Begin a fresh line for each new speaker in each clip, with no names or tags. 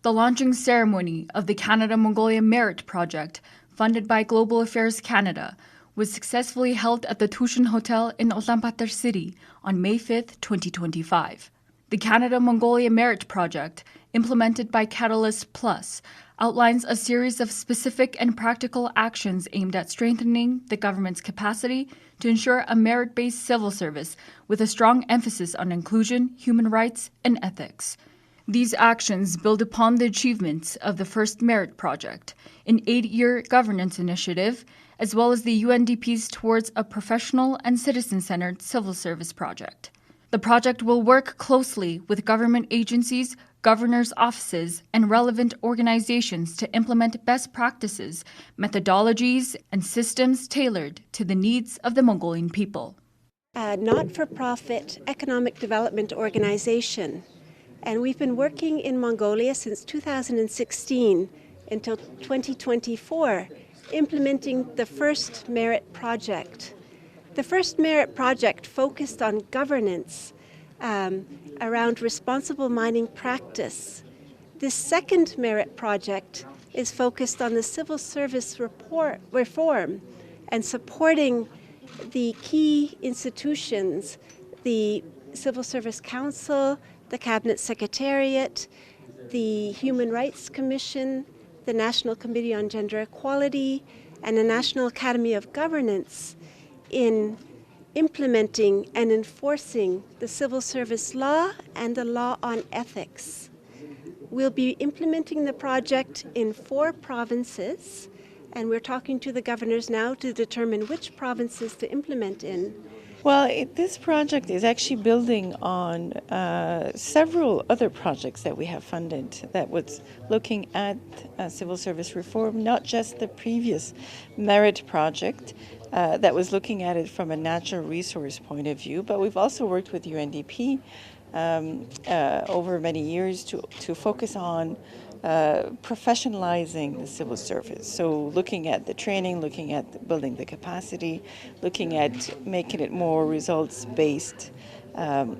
The launching ceremony of the Canada-Mongolia Merit Project, funded by Global Affairs Canada, was successfully held at the Tushin Hotel in Ulaanbaatar City on May 5, 2025. The Canada-Mongolia Merit Project, implemented by Catalyst Plus, outlines a series of specific and practical actions aimed at strengthening the government's capacity to ensure a merit-based civil service with a strong emphasis on inclusion, human rights, and ethics. These actions build upon the achievements of the first Merit Project, an 8-year governance initiative, as well as the UNDP's Towards a Professional and Citizen-Centered Civil Service project. The project will work closely with government agencies, governors' offices, and relevant organizations to implement best practices, methodologies, and systems tailored to the needs of the Mongolian people.
A not-for-profit economic development organization. And we've been working in Mongolia since 2016 until 2024, implementing the first Merit Project. The first Merit Project focused on governance around responsible mining practice. This second Merit Project is focused on the civil service reform and supporting the key institutions, the Civil Service Council, the Cabinet Secretariat, the Human Rights Commission, the National Committee on Gender Equality, and the National Academy of Governance in implementing and enforcing the civil service law and the law on ethics. We'll be implementing the project in 4 provinces, and we're talking to the governors now to determine which provinces to implement in.
Well, this project is actually building on several other projects that we have funded that was looking at civil service reform, not just the previous Merit Project that was looking at it from a natural resource point of view, but we've also worked with UNDP over many years to focus on professionalizing the civil service. So looking at the training, looking at building the capacity, looking at making it more results-based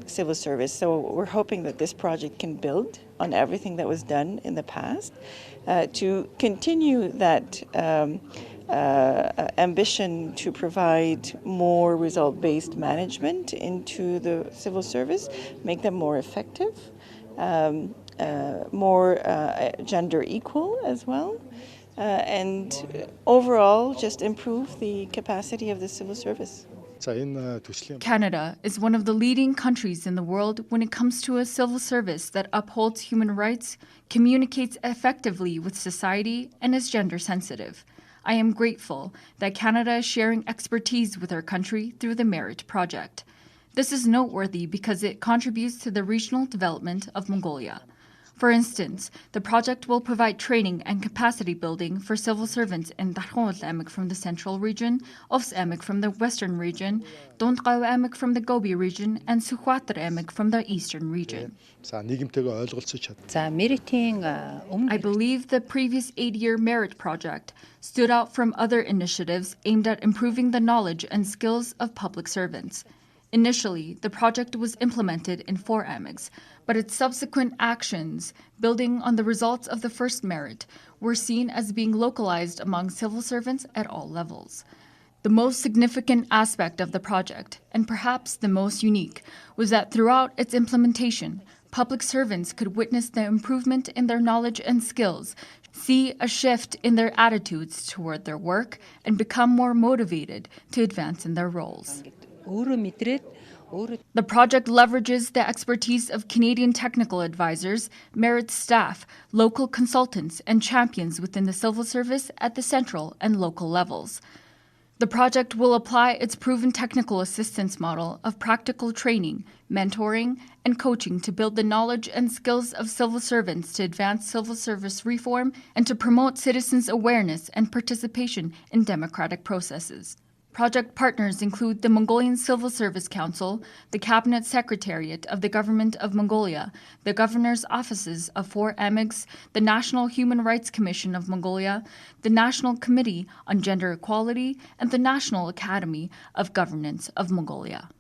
civil service. So we're hoping that this project can build on everything that was done in the past to continue that ambition to provide more result-based management into the civil service, make them more effective, more gender equal as well, and overall just improve the capacity of the civil service.
Canada is one of the leading countries in the world when it comes to a civil service that upholds human rights, communicates effectively with society, and is gender sensitive. I am grateful that Canada is sharing expertise with our country through the Merit Project. This is noteworthy because it contributes to the regional development of Mongolia. For instance, the project will provide training and capacity building for civil servants in Darkhout from the central region, Ofs from the western region, Dontgao from the Gobi region, and Sukhwatr from the eastern region. I believe the previous 8-year Merit Project stood out from other initiatives aimed at improving the knowledge and skills of public servants. Initially, the project was implemented in 4 AMIGs, but its subsequent actions, building on the results of the first Merit, were seen as being localized among civil servants at all levels. The most significant aspect of the project, and perhaps the most unique, was that throughout its implementation, public servants could witness the improvement in their knowledge and skills, see a shift in their attitudes toward their work, and become more motivated to advance in their roles. The project leverages the expertise of Canadian technical advisors, Merit staff, local consultants, and champions within the civil service at the central and local levels. The project will apply its proven technical assistance model of practical training, mentoring, and coaching to build the knowledge and skills of civil servants to advance civil service reform and to promote citizens' awareness and participation in democratic processes. Project partners include the Mongolian Civil Service Council, the Cabinet Secretariat of the Government of Mongolia, the Governor's Offices of 4 AMIGs, the National Human Rights Commission of Mongolia, the National Committee on Gender Equality, and the National Academy of Governance of Mongolia.